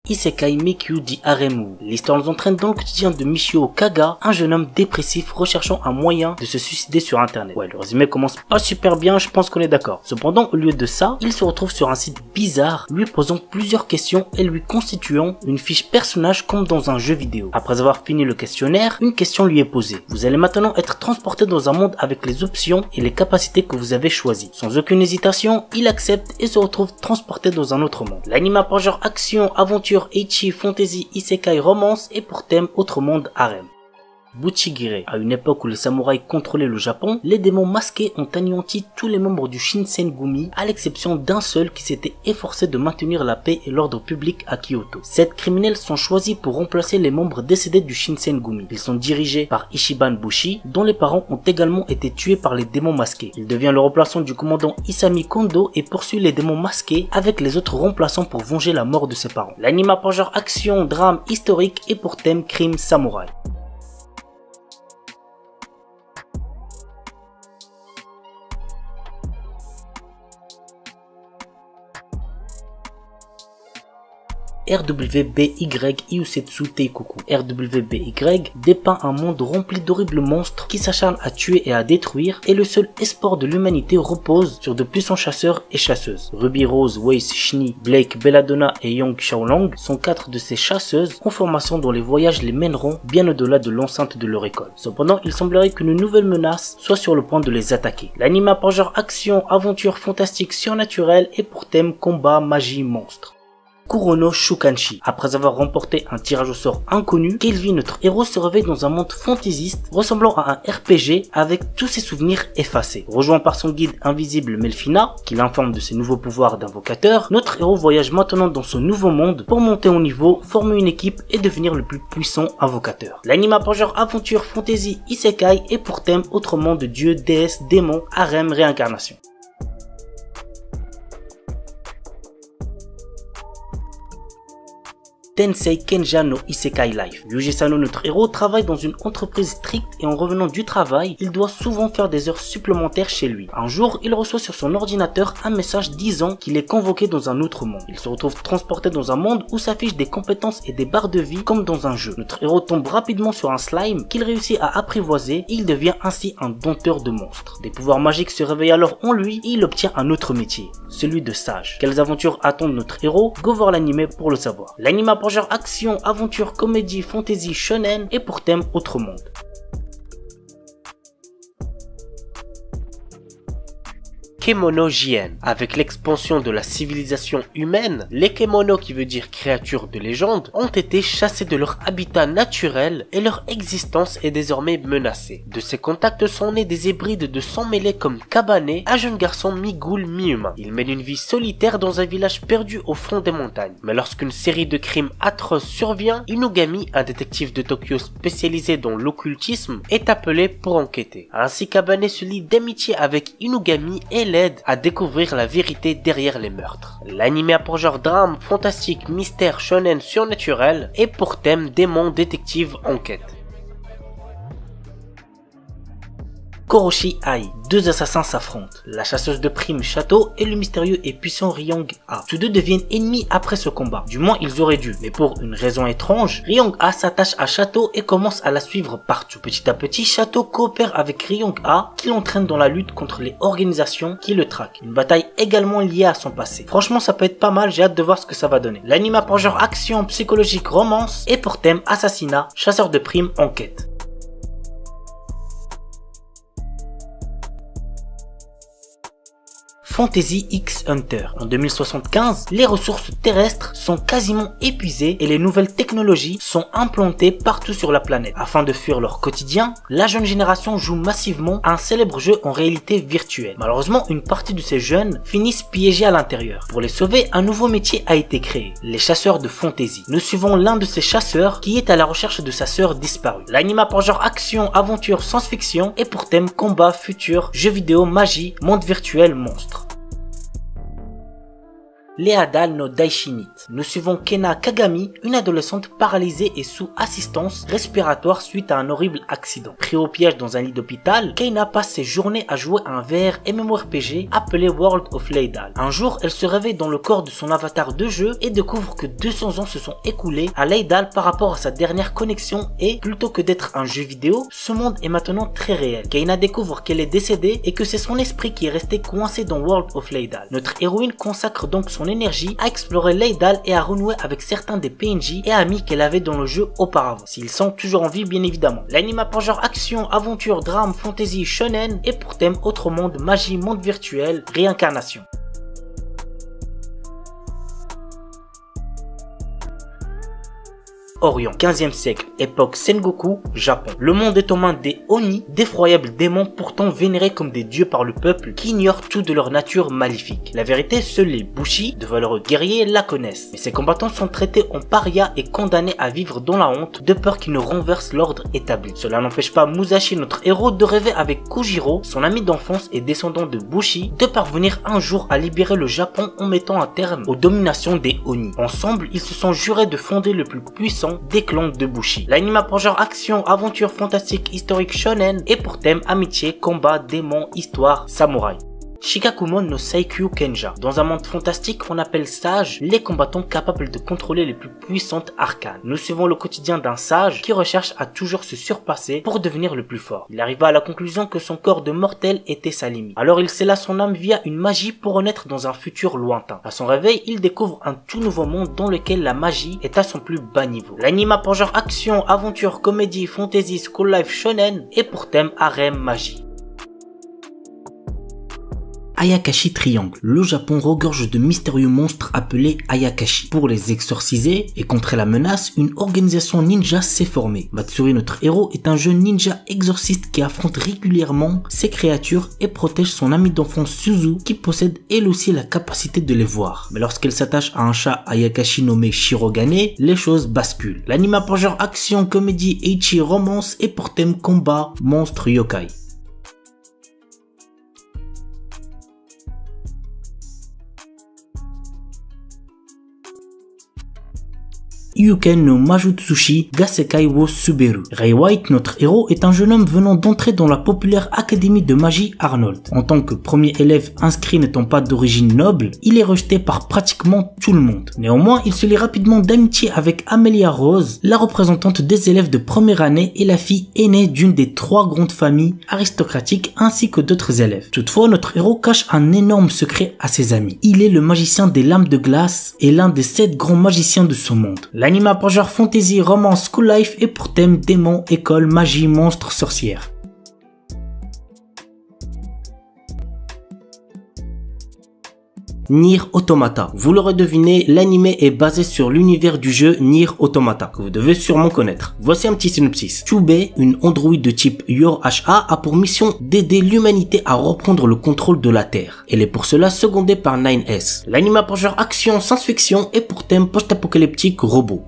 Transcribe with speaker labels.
Speaker 1: Isekai Mikyu dit Aremu. L'histoire nous entraîne dans le quotidien de Michio Kaga, un jeune homme dépressif recherchant un moyen de se suicider sur internet. Ouais, le résumé commence pas super bien, je pense qu'on est d'accord. Cependant, au lieu de ça, il se retrouve sur un site bizarre, lui posant plusieurs questions et lui constituant une fiche personnage comme dans un jeu vidéo. Après avoir fini le questionnaire, une question lui est posée. Vous allez maintenant être transporté dans un monde avec les options et les capacités que vous avez choisies. Sans aucune hésitation, il accepte et se retrouve transporté dans un autre monde. L'anime a pour genre action, aventure, ecchi, fantasy, isekai, romance et pour thème autre monde harem. Buchigire. À une époque où les samouraïs contrôlaient le Japon, les démons masqués ont anéanti tous les membres du Shinsengumi à l'exception d'un seul qui s'était efforcé de maintenir la paix et l'ordre public à Kyoto. 7 criminels sont choisis pour remplacer les membres décédés du Shinsengumi. Ils sont dirigés par Ichiban Bushi, dont les parents ont également été tués par les démons masqués. Il devient le remplaçant du commandant Isami Kondo et poursuit les démons masqués avec les autres remplaçants pour venger la mort de ses parents. L'anime a pour genre action, drame, historique et pour thème crime samouraï. RWBY Iusetsu Teikoku. RWBY dépeint un monde rempli d'horribles monstres qui s'acharnent à tuer et à détruire et le seul espoir de l'humanité repose sur de puissants chasseurs et chasseuses. Ruby Rose, Weiss, Shini, Blake, Belladonna et Young Xiaolong sont 4 de ces chasseuses en formation dont les voyages les mèneront bien au-delà de l'enceinte de leur école. Cependant, il semblerait qu'une nouvelle menace soit sur le point de les attaquer. L'anime a pour genre action, aventure, fantastique, surnaturelle et pour thème combat, magie, monstre. Kurono Shukanshi. Après avoir remporté un tirage au sort inconnu, Kelvin, notre héros, se réveille dans un monde fantaisiste ressemblant à un RPG avec tous ses souvenirs effacés. Rejoint par son guide invisible Melfina, qui l'informe de ses nouveaux pouvoirs d'invocateur, notre héros voyage maintenant dans ce nouveau monde pour monter au niveau, former une équipe et devenir le plus puissant invocateur. L'anime a pour genre aventure, fantasy, isekai et pour thème autre monde de dieux, déesses, démons, harem, réincarnation. Tensei Kenja no Isekai Life. Yuji Sano, notre héros, travaille dans une entreprise stricte et en revenant du travail, il doit souvent faire des heures supplémentaires chez lui. Un jour, il reçoit sur son ordinateur un message disant qu'il est convoqué dans un autre monde. Il se retrouve transporté dans un monde où s'affichent des compétences et des barres de vie comme dans un jeu. Notre héros tombe rapidement sur un slime qu'il réussit à apprivoiser et il devient ainsi un dompteur de monstres. Des pouvoirs magiques se réveillent alors en lui et il obtient un autre métier, celui de sage. Quelles aventures attendent notre héros? Go voir l'anime pour le savoir. L'anime a pour genre action, aventure, comédie, fantasy, shonen et pour thème autre monde. Kemono JN. Avec l'expansion de la civilisation humaine, les Kemono, qui veut dire créatures de légende, ont été chassés de leur habitat naturel et leur existence est désormais menacée. De ces contacts sont nés des hybrides de sang mêlés comme Kabane, un jeune garçon mi-ghoul mi-humain. Il mène une vie solitaire dans un village perdu au fond des montagnes. Mais lorsqu'une série de crimes atroces survient, Inugami, un détective de Tokyo spécialisé dans l'occultisme, est appelé pour enquêter. Ainsi, Kabane se lie d'amitié avec Inugami et l'aide à découvrir la vérité derrière les meurtres. L'anime a pour genre drame, fantastique, mystère, shonen, surnaturel et pour thème démon, détective, enquête. Koroshi Ai. 2 assassins s'affrontent, la chasseuse de primes Shato et le mystérieux et puissant Ryong A. Tous deux deviennent ennemis après ce combat, du moins ils auraient dû, mais pour une raison étrange, Ryong A s'attache à Shato et commence à la suivre partout. Petit à petit, Shato coopère avec Ryong A qui l'entraîne dans la lutte contre les organisations qui le traquent. Une bataille également liée à son passé. Franchement ça peut être pas mal, j'ai hâte de voir ce que ça va donner. L'anime a pour genre action, psychologique, romance et pour thème assassinat, chasseur de primes, enquête. Fantasy X Hunter. En 2075, les ressources terrestres sont quasiment épuisées et les nouvelles technologies sont implantées partout sur la planète. Afin de fuir leur quotidien, la jeune génération joue massivement à un célèbre jeu en réalité virtuelle. Malheureusement, une partie de ces jeunes finissent piégés à l'intérieur. Pour les sauver, un nouveau métier a été créé, les chasseurs de fantasy. Nous suivons l'un de ces chasseurs qui est à la recherche de sa sœur disparue. L'anime a pour genre action, aventure, science-fiction et pour thème combat, futur, jeux vidéo, magie, monde virtuel, monstre. Leadal no Daishinit. Nous suivons Kena Kagami, une adolescente paralysée et sous assistance respiratoire suite à un horrible accident. Pris au piège dans un lit d'hôpital, Kena passe ses journées à jouer à un VR MMORPG appelé World of Leadal. Un jour, elle se réveille dans le corps de son avatar de jeu et découvre que 200 ans se sont écoulés à Leadal par rapport à sa dernière connexion et, plutôt que d'être un jeu vidéo, ce monde est maintenant très réel. Kena découvre qu'elle est décédée et que c'est son esprit qui est resté coincé dans World of Leadal. Notre héroïne consacre donc son énergie à explorer Leadal et à renouer avec certains des PNJ et amis qu'elle avait dans le jeu auparavant, s'ils sont toujours en vie bien évidemment. L'anime a pour genre action, aventure, drame, fantasy, shonen et pour thème autre monde, magie, monde virtuel, réincarnation. Orient, 15e siècle, époque Sengoku, Japon. Le monde est aux mains des Oni, d'effroyables démons pourtant vénérés comme des dieux par le peuple qui ignorent tout de leur nature maléfique. La vérité, seuls les Bushi, de valeureux guerriers, la connaissent. Mais ces combattants sont traités en parias et condamnés à vivre dans la honte de peur qu'ils ne renversent l'ordre établi. Cela n'empêche pas Musashi, notre héros, de rêver avec Kujiro, son ami d'enfance et descendant de Bushi, de parvenir un jour à libérer le Japon en mettant un terme aux dominations des Oni. Ensemble, ils se sont jurés de fonder le plus puissant des clans de Bushi. L'anime a pour genre action, aventure, fantastique, historique, shonen et pour thème amitié, combat, démons, histoire, samouraï. Shikakumon no Saikyu Kenja. Dans un monde fantastique, on appelle sages les combattants capables de contrôler les plus puissantes arcanes. Nous suivons le quotidien d'un sage qui recherche à toujours se surpasser pour devenir le plus fort. Il arriva à la conclusion que son corps de mortel était sa limite. Alors il scella son âme via une magie pour renaître dans un futur lointain. À son réveil, il découvre un tout nouveau monde dans lequel la magie est à son plus bas niveau. L'anime a pour genre action, aventure, comédie, fantasy, school life, shonen et pour thème harem, magie. Ayakashi Triangle. Le Japon regorge de mystérieux monstres appelés Ayakashi. Pour les exorciser et contrer la menace, une organisation ninja s'est formée. Matsuri, notre héros, est un jeune ninja exorciste qui affronte régulièrement ces créatures et protège son ami d'enfance Suzu qui possède elle aussi la capacité de les voir. Mais lorsqu'elle s'attache à un chat Ayakashi nommé Shirogane, les choses basculent. L'anime a pour genre action, comédie, ecchi, romance et pour thème combat, monstre, yokai. Yuken no Majutsushi Gasekai wo Suberu. Ray White, notre héros, est un jeune homme venant d'entrer dans la populaire académie de magie Arnold. En tant que premier élève inscrit n'étant pas d'origine noble, il est rejeté par pratiquement tout le monde. Néanmoins, il se lie rapidement d'amitié avec Amelia Rose, la représentante des élèves de première année et la fille aînée d'une des 3 grandes familles aristocratiques ainsi que d'autres élèves. Toutefois, notre héros cache un énorme secret à ses amis. Il est le magicien des lames de glace et l'un des 7 grands magiciens de ce monde. L'anime a pour genre fantasy, romance, school life et pour thème démons, école, magie, monstres, sorcières. Nier Automata. Vous l'aurez deviné, l'anime est basé sur l'univers du jeu Nier Automata, que vous devez sûrement connaître. Voici un petit synopsis. Chubei, une androïde de type Yor-HA, a pour mission d'aider l'humanité à reprendre le contrôle de la Terre. Elle est pour cela secondée par 9S. L'anime a pour genre action, science-fiction et pour thème post-apocalyptique robot.